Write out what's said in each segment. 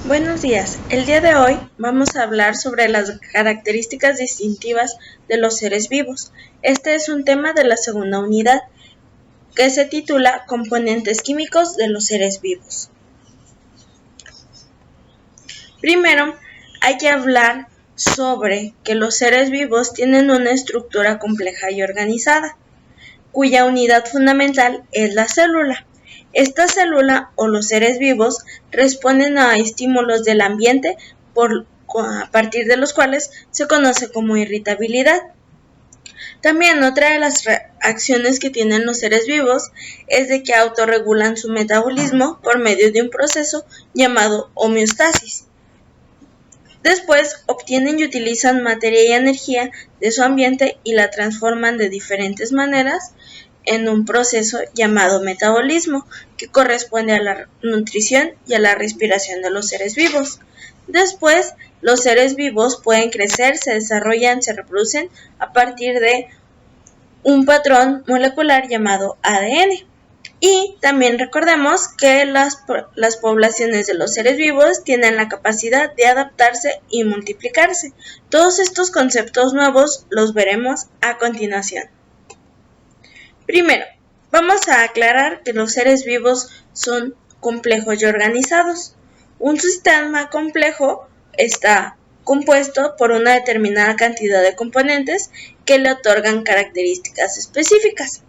Buenos días, el día de hoy vamos a hablar sobre las características distintivas de los seres vivos. Este es un tema de la segunda unidad que se titula Componentes químicos de los seres vivos. Primero, hay que hablar sobre que los seres vivos tienen una estructura compleja y organizada, cuya unidad fundamental es la célula. Esta célula o los seres vivos responden a estímulos del ambiente a partir de los cuales se conoce como irritabilidad. También otra de las reacciones que tienen los seres vivos es de que autorregulan su metabolismo por medio de un proceso llamado homeostasis. Después obtienen y utilizan materia y energía de su ambiente y la transforman de diferentes maneras en un proceso llamado metabolismo, que corresponde a la nutrición y a la respiración de los seres vivos. Después, los seres vivos pueden crecer, se desarrollan, se reproducen a partir de un patrón molecular llamado ADN. Y también recordemos que las poblaciones de los seres vivos tienen la capacidad de adaptarse y multiplicarse. Todos estos conceptos nuevos los veremos a continuación. Primero, vamos a aclarar que los seres vivos son complejos y organizados. Un sistema complejo está compuesto por una determinada cantidad de componentes que le otorgan características específicas.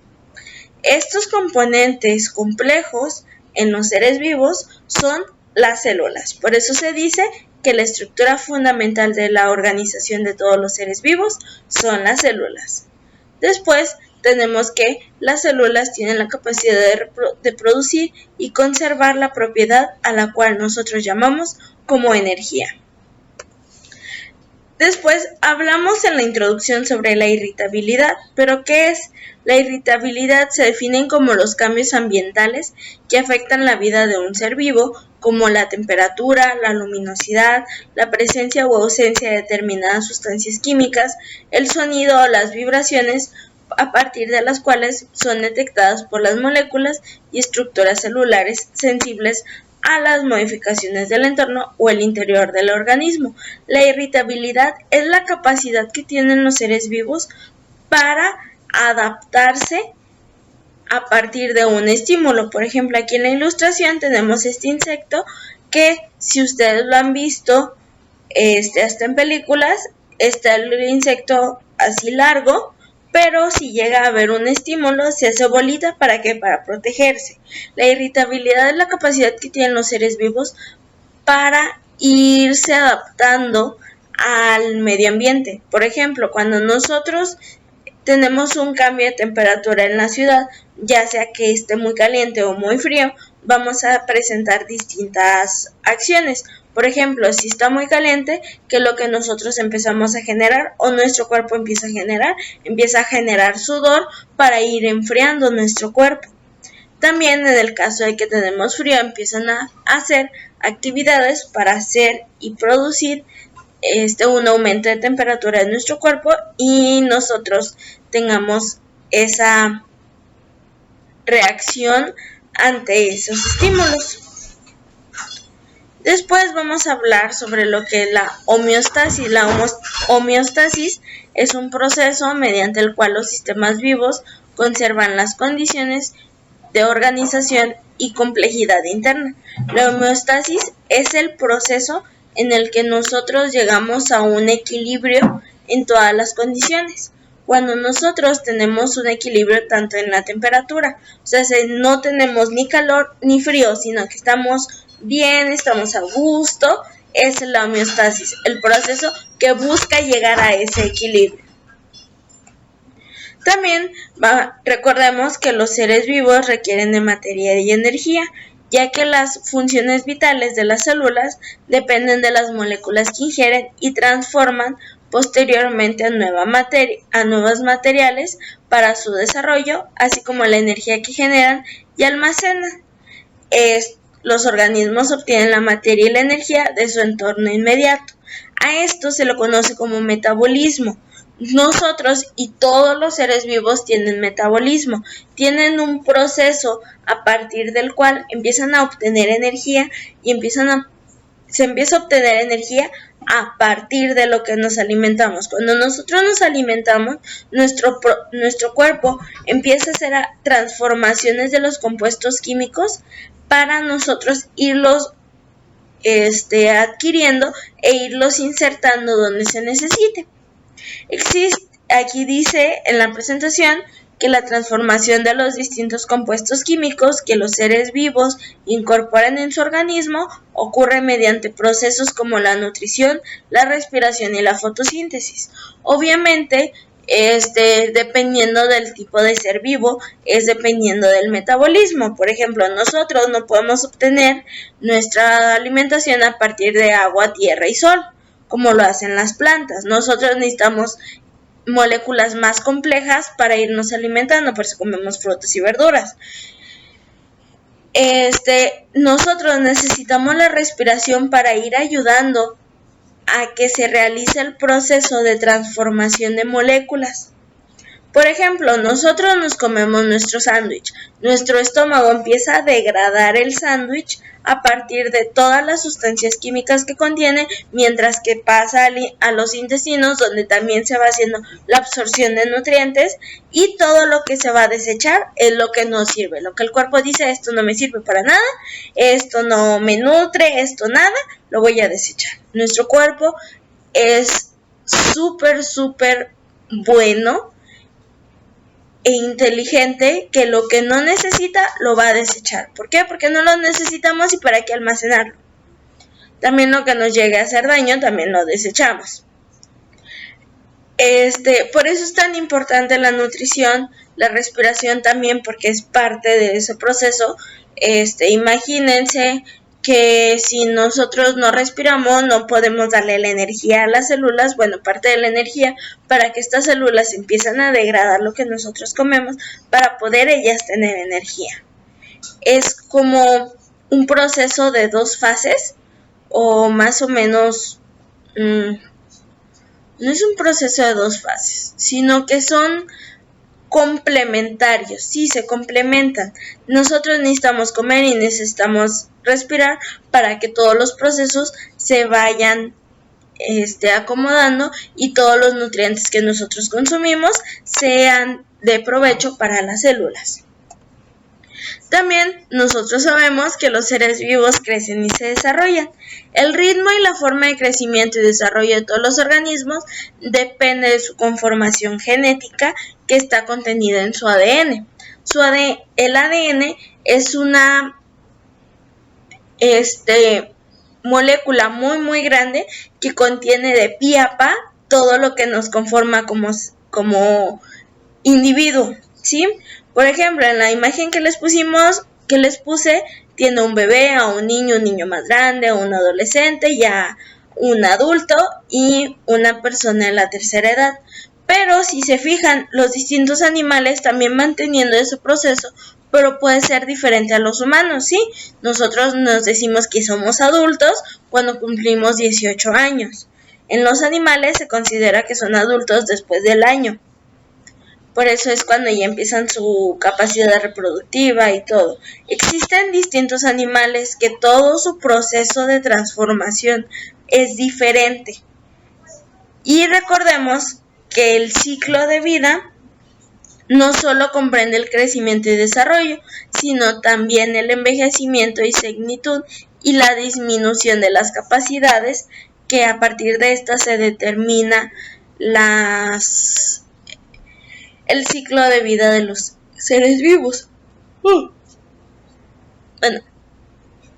Estos componentes complejos en los seres vivos son las células. Por eso se dice que la estructura fundamental de la organización de todos los seres vivos son las células. Después tenemos que las células tienen la capacidad de producir y conservar la propiedad a la cual nosotros llamamos como energía. Después hablamos en la introducción sobre la irritabilidad, pero ¿qué es? La irritabilidad se define como los cambios ambientales que afectan la vida de un ser vivo, como la temperatura, la luminosidad, la presencia o ausencia de determinadas sustancias químicas, el sonido o las vibraciones, a partir de las cuales son detectadas por las moléculas y estructuras celulares sensibles a las modificaciones del entorno o el interior del organismo. La irritabilidad es la capacidad que tienen los seres vivos para adaptarse a partir de un estímulo. Por ejemplo, aquí en la ilustración tenemos este insecto que, si ustedes lo han visto hasta en películas, está el insecto así largo, pero si llega a haber un estímulo, se hace bolita. ¿Para qué? Para protegerse. La irritabilidad es la capacidad que tienen los seres vivos para irse adaptando al medio ambiente. Por ejemplo, cuando nosotros tenemos un cambio de temperatura en la ciudad, ya sea que esté muy caliente o muy frío, vamos a presentar distintas acciones. Por ejemplo, si está muy caliente, ¿qué es lo que nosotros empezamos a generar o nuestro cuerpo empieza a generar sudor para ir enfriando nuestro cuerpo. También en el caso de que tenemos frío, empiezan a hacer actividades para hacer y producir un aumento de temperatura en nuestro cuerpo y nosotros tengamos esa reacción ante esos estímulos. Después vamos a hablar sobre lo que es la homeostasis. La homeostasis es un proceso mediante el cual los sistemas vivos conservan las condiciones de organización y complejidad interna. La homeostasis es el proceso en el que nosotros llegamos a un equilibrio en todas las condiciones. Cuando nosotros tenemos un equilibrio tanto en la temperatura, o sea, no tenemos ni calor ni frío, sino que estamos bien, estamos a gusto, es la homeostasis, el proceso que busca llegar a ese equilibrio. También recordemos que los seres vivos requieren de materia y energía, ya que las funciones vitales de las células dependen de las moléculas que ingieren y transforman posteriormente a nuevos materiales para su desarrollo, así como la energía que generan y almacenan. Los organismos obtienen la materia y la energía de su entorno inmediato. A esto se lo conoce como metabolismo. Nosotros y todos los seres vivos tienen metabolismo, tienen un proceso a partir del cual empiezan a obtener energía y empiezan a se empieza a obtener energía a partir de lo que nos alimentamos. Cuando nosotros nos alimentamos, nuestro cuerpo empieza a hacer transformaciones de los compuestos químicos para nosotros irlos adquiriendo e irlos insertando donde se necesite. Aquí dice en la presentación que la transformación de los distintos compuestos químicos que los seres vivos incorporan en su organismo ocurre mediante procesos como la nutrición, la respiración y la fotosíntesis. Obviamente, dependiendo del tipo de ser vivo, es dependiendo del metabolismo. Por ejemplo, nosotros no podemos obtener nuestra alimentación a partir de agua, tierra y sol, como lo hacen las plantas. Nosotros necesitamos moléculas más complejas para irnos alimentando, por eso comemos frutas y verduras. Nosotros necesitamos la respiración para ir ayudando a que se realice el proceso de transformación de moléculas. Por ejemplo, nosotros nos comemos nuestro sándwich. Nuestro estómago empieza a degradar el sándwich a partir de todas las sustancias químicas que contiene, mientras que pasa a los intestinos, donde también se va haciendo la absorción de nutrientes, y todo lo que se va a desechar es lo que nos sirve. Lo que el cuerpo dice, esto no me sirve para nada, esto no me nutre, esto nada, lo voy a desechar. Nuestro cuerpo es súper bueno e inteligente, que lo que no necesita lo va a desechar. ¿Por qué? Porque no lo necesitamos y para qué almacenarlo. También lo que nos llegue a hacer daño también lo desechamos. Por eso es tan importante la nutrición, la respiración también, porque es parte de ese proceso. Imagínense que si nosotros no respiramos, no podemos darle la energía a las células, parte de la energía, para que estas células empiezan a degradar lo que nosotros comemos, para poder ellas tener energía. Es como un proceso de 2 fases, o más o menos, no es un proceso de 2 fases, sino que son complementarios, sí, se complementan. Nosotros necesitamos comer y necesitamos respirar para que todos los procesos se vayan acomodando y todos los nutrientes que nosotros consumimos sean de provecho para las células. También nosotros sabemos que los seres vivos crecen y se desarrollan. El ritmo y la forma de crecimiento y desarrollo de todos los organismos depende de su conformación genética que está contenida en su ADN. El ADN es una molécula muy grande que contiene de pi a pa todo lo que nos conforma como individuo, ¿sí? Por ejemplo, en la imagen que les puse, tiene un bebé, a un niño más grande, a un adolescente, ya un adulto y una persona en la tercera edad. Pero si se fijan, los distintos animales también van teniendo ese proceso, pero puede ser diferente a los humanos, ¿sí? Nosotros nos decimos que somos adultos cuando cumplimos 18 años. En los animales se considera que son adultos después del año. Por eso es cuando ya empiezan su capacidad reproductiva y todo. Existen distintos animales que todo su proceso de transformación es diferente. Y recordemos que el ciclo de vida no solo comprende el crecimiento y desarrollo, sino también el envejecimiento y senectud y la disminución de las capacidades, que a partir de estas se determina el ciclo de vida de los seres vivos.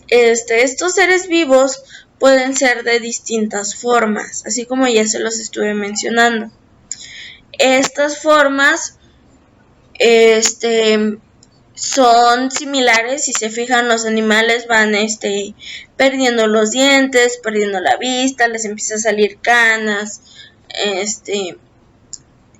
Estos seres vivos pueden ser de distintas formas, así como ya se los estuve mencionando. Estas formas son similares. Si se fijan, los animales van perdiendo los dientes, perdiendo la vista, les empieza a salir canas,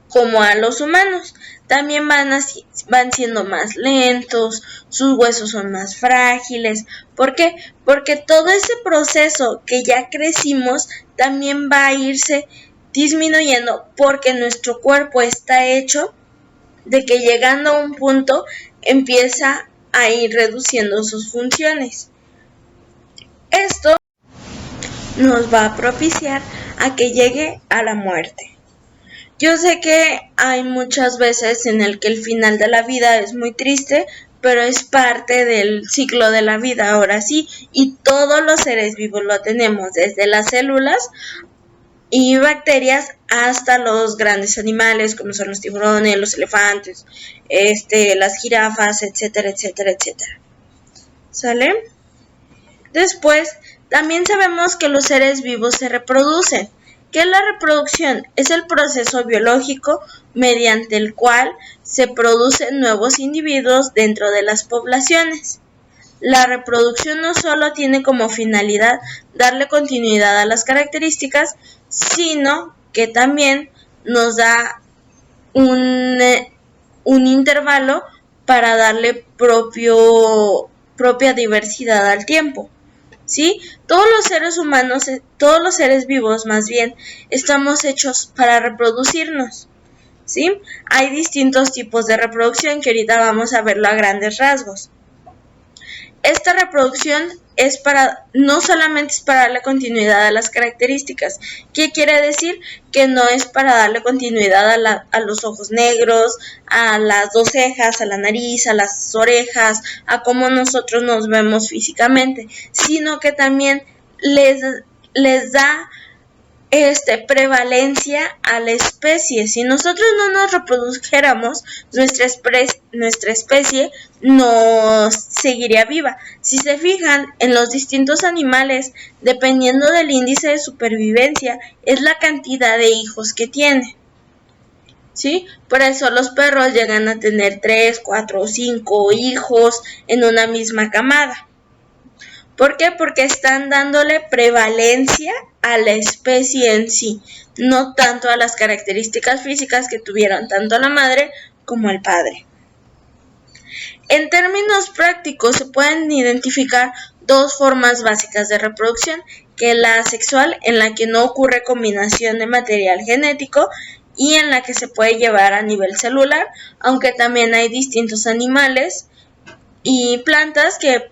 como a los humanos. También van siendo más lentos, sus huesos son más frágiles. ¿Por qué? Porque todo ese proceso que ya crecimos también va a irse disminuyendo, porque nuestro cuerpo está hecho de que llegando a un punto empieza a ir reduciendo sus funciones. Esto nos va a propiciar a que llegue a la muerte. Yo sé que hay muchas veces en el que el final de la vida es muy triste, pero es parte del ciclo de la vida, ahora sí, y todos los seres vivos lo tenemos, desde las células y bacterias hasta los grandes animales como son los tiburones, los elefantes, las jirafas, etcétera, etcétera, etcétera. ¿Sale? Después, también sabemos que los seres vivos se reproducen. ¿Qué es la reproducción? Es el proceso biológico mediante el cual se producen nuevos individuos dentro de las poblaciones. La reproducción no solo tiene como finalidad darle continuidad a las características, sino que también nos da un intervalo para darle propia diversidad al tiempo. ¿Sí? Todos los seres humanos, todos los seres vivos más bien, estamos hechos para reproducirnos. ¿Sí? Hay distintos tipos de reproducción que ahorita vamos a verlo a grandes rasgos. Esta reproducción no solamente es para darle continuidad a las características. ¿Qué quiere decir? Que no es para darle continuidad a los ojos negros, a las dos cejas, a la nariz, a las orejas, a cómo nosotros nos vemos físicamente, sino que también les da prevalencia a la especie. Si nosotros no nos reprodujéramos, nuestra especie no seguiría viva. Si se fijan en los distintos animales, dependiendo del índice de supervivencia, es la cantidad de hijos que tiene. ¿Sí? Por eso los perros llegan a tener 3, 4 o 5 hijos en una misma camada. ¿Por qué? Porque están dándole prevalencia a la especie en sí, no tanto a las características físicas que tuvieron tanto la madre como el padre. En términos prácticos se pueden identificar dos formas básicas de reproducción, que es la sexual, en la que no ocurre combinación de material genético y en la que se puede llevar a nivel celular, aunque también hay distintos animales y plantas que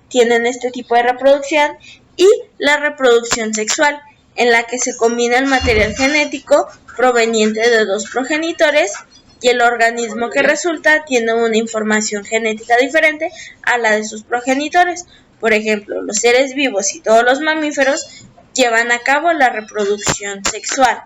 tienen este tipo de reproducción, y la reproducción sexual, en la que se combina el material genético proveniente de dos progenitores y el organismo que resulta tiene una información genética diferente a la de sus progenitores. Por ejemplo, los seres vivos y todos los mamíferos llevan a cabo la reproducción sexual.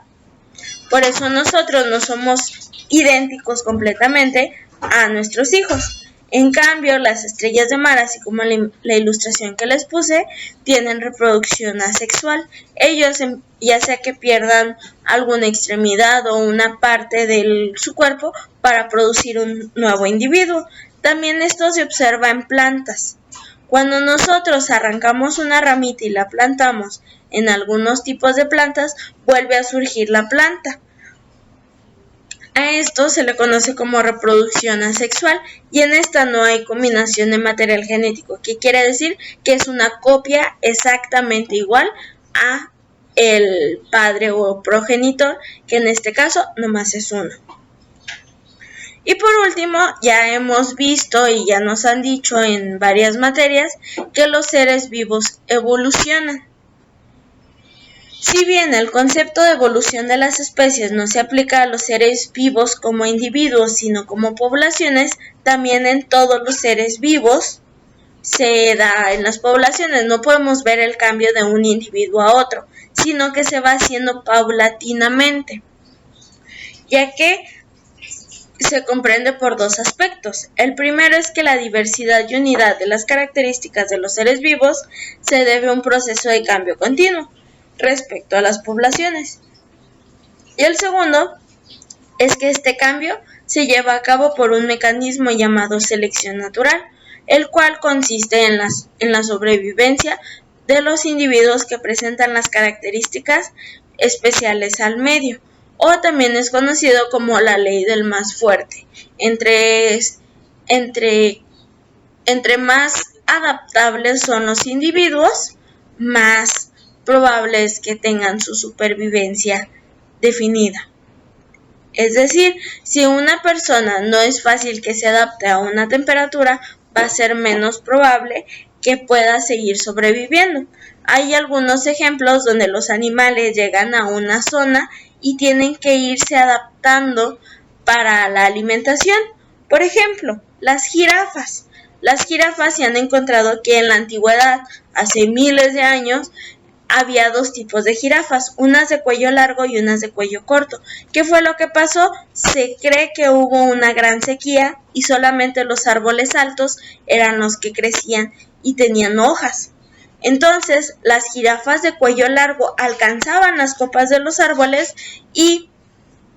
Por eso nosotros no somos idénticos completamente a nuestros hijos. En cambio, las estrellas de mar, así como la ilustración que les puse, tienen reproducción asexual. Ellos, ya sea que pierdan alguna extremidad o una parte de su cuerpo para producir un nuevo individuo. También esto se observa en plantas. Cuando nosotros arrancamos una ramita y la plantamos en algunos tipos de plantas, vuelve a surgir la planta. A esto se le conoce como reproducción asexual, y en esta no hay combinación de material genético, que quiere decir que es una copia exactamente igual a el padre o progenitor, que en este caso nomás es uno. Y por último, ya hemos visto y ya nos han dicho en varias materias que los seres vivos evolucionan. Si bien el concepto de evolución de las especies no se aplica a los seres vivos como individuos, sino como poblaciones, también en todos los seres vivos se da en las poblaciones. No podemos ver el cambio de un individuo a otro, sino que se va haciendo paulatinamente, ya que se comprende por dos aspectos. El primero es que la diversidad y unidad de las características de los seres vivos se debe a un proceso de cambio continuo respecto a las poblaciones. Y el segundo es que este cambio se lleva a cabo por un mecanismo llamado selección natural, el cual consiste en la sobrevivencia de los individuos que presentan las características especiales al medio, o también es conocido como la ley del más fuerte. Entre más adaptables son los individuos, más probable es que tengan su supervivencia definida. Es decir, si una persona no es fácil que se adapte a una temperatura, va a ser menos probable que pueda seguir sobreviviendo. Hay algunos ejemplos donde los animales llegan a una zona y tienen que irse adaptando para la alimentación. Por ejemplo, las jirafas. Las jirafas se han encontrado que en la antigüedad, hace miles de años, había dos tipos de jirafas, unas de cuello largo y unas de cuello corto. ¿Qué fue lo que pasó? Se cree que hubo una gran sequía y solamente los árboles altos eran los que crecían y tenían hojas. Entonces, las jirafas de cuello largo alcanzaban las copas de los árboles y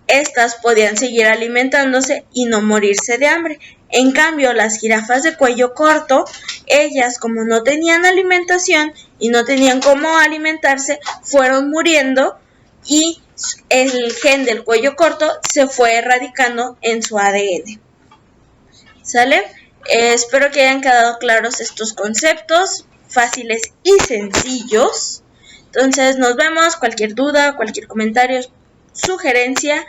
estas podían seguir alimentándose y no morirse de hambre. En cambio, las jirafas de cuello corto, ellas como no tenían alimentación y no tenían cómo alimentarse, fueron muriendo y el gen del cuello corto se fue erradicando en su ADN. ¿Sale? Espero que hayan quedado claros estos conceptos, fáciles y sencillos. Entonces nos vemos, cualquier duda, cualquier comentario, sugerencia,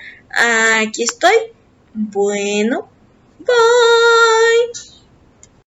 aquí estoy. Bueno, bye.